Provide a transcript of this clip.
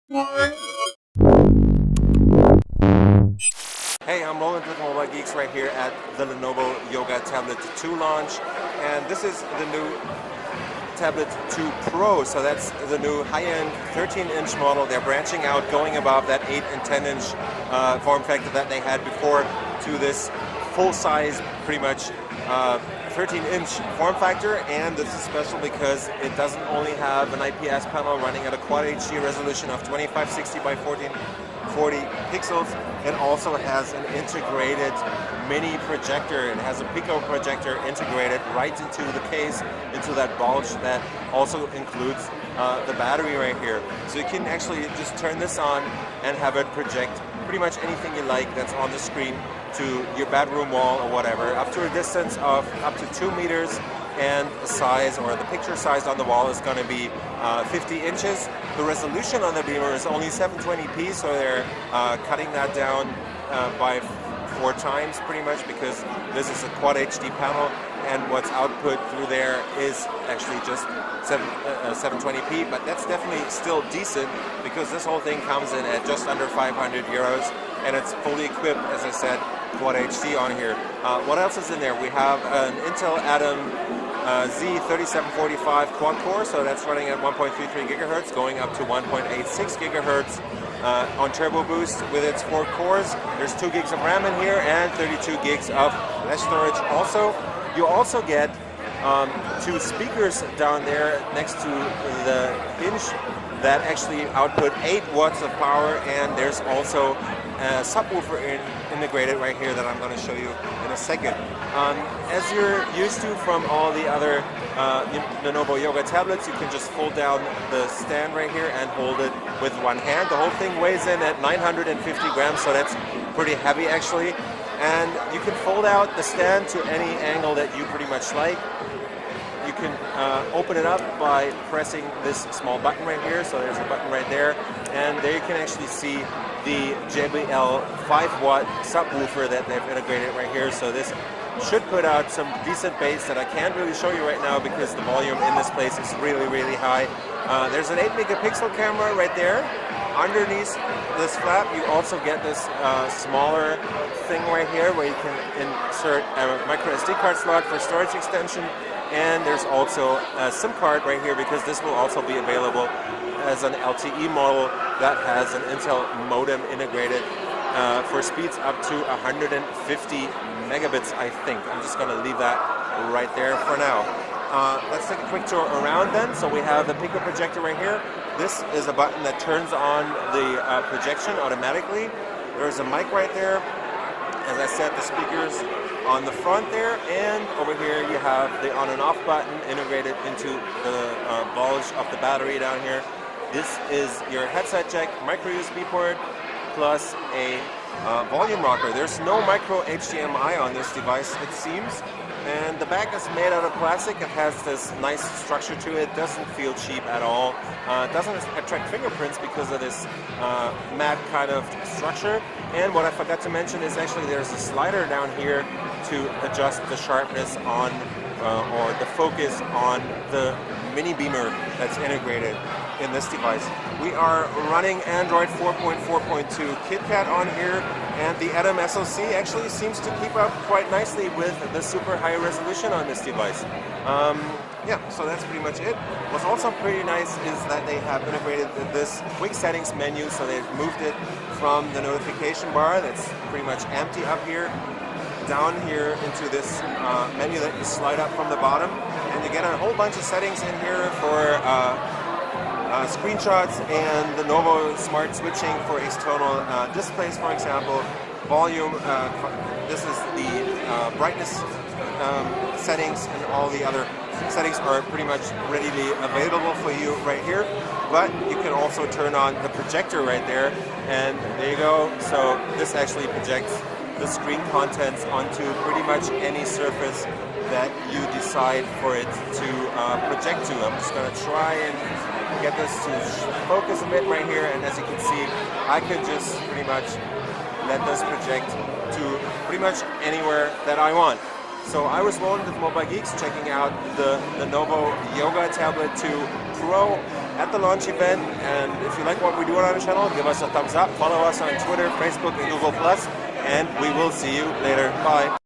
Hey, I'm Roland with Mobile Geeks right here at the Lenovo Yoga Tablet 2 launch, and this is the new Tablet 2 Pro, so that's the new high-end 13-inch model. They're branching out, going above that 8 and 10-inch form factor that they had before to this full-size, pretty much 13-inch form factor, and this is special because it doesn't only have an IPS panel running at a Quad HD resolution of 2560 by 1440 pixels. It also has an integrated mini projector. It has a Pico Projector integrated right into the case, into that bulge that also includes the battery right here. So you can actually just turn this on and have it project pretty much anything you like that's on the screen to your bedroom wall or whatever, up to a distance of up to 2 meters, and the size, or the picture size on the wall, is going to be 50 inches. The resolution on the beamer is only 720p, so they're cutting that down by 4 times pretty much, because this is a Quad HD panel, and what's output through there is actually just 720p, but that's definitely still decent because this whole thing comes in at just under 500 euros, and it's fully equipped, as I said, Quad HD on here. What else is in there? We have an Intel Atom Z3745 quad core, so that's running at 1.33 gigahertz, going up to 1.86 gigahertz on turbo boost with its 4 cores. There's 2 gigs of RAM in here and 32 gigs of flash storage. Also, you also get 2 speakers down there next to the hinge that actually output 8 watts of power, and there's also a subwoofer integrated right here that I'm going to show you in a second. As you're used to from all the other Lenovo Yoga tablets, you can just fold down the stand right here and hold it with one hand. The whole thing weighs in at 950 grams, so that's pretty heavy actually. And you can fold out the stand to any angle that you pretty much like. You can open it up by pressing this small button right here, so there's a button right there, and there you can actually see the JBL 5-watt subwoofer that they've integrated right here. So this should put out some decent bass that I can't really show you right now because the volume in this place is really high. There's an 8 megapixel camera right there. Underneath this flap, you also get this smaller thing right here where you can insert a micro SD card slot for storage extension, and there's also a SIM card right here because this will also be available as an LTE model that has an Intel modem integrated for speeds up to 150 megabits, I think. I'm just going to leave that right there for now. Let's take a quick tour around then. So we have the Pico Projector right here. This is a button that turns on the projection automatically. There's a mic right there. As I said, the speakers on the front there, and over here you have the on and off button integrated into the bulge of the battery down here. This is your headset jack, micro USB port, plus a volume rocker. There's no micro HDMI on this device, it seems. And the back is made out of plastic. It has this nice structure to it. Doesn't feel cheap at all. It doesn't attract fingerprints because of this matte kind of structure. And what I forgot to mention is actually there's a slider down here to adjust the sharpness on or the focus on the mini beamer that's integrated in this device. We are running Android 4.4.2 KitKat on here, and the Atom SoC actually seems to keep up quite nicely with the super high resolution on this device. Yeah, so that's pretty much it. What's also pretty nice is that they have integrated this quick settings menu, so they've moved it from the notification bar that's pretty much empty up here, down here into this menu that you slide up from the bottom, and you get a whole bunch of settings in here for screenshots and the Lenovo Smart Switching for external displays, for example. Volume, this is the brightness settings, and all the other settings are pretty much readily available for you right here. But you can also turn on the projector right there, and there you go. So this actually projects the screen contents onto pretty much any surface that you decide for it to project to. I'm just going to try and get this to focus a bit right here, and as you can see, I can just pretty much let this project to pretty much anywhere that I want. So I was Roland with Mobile Geeks, checking out the Lenovo Yoga Tablet 2 Pro at the launch event. And if you like what we do on our channel, give us a thumbs up. Follow us on Twitter, Facebook, and Google+. And we will see you later. Bye.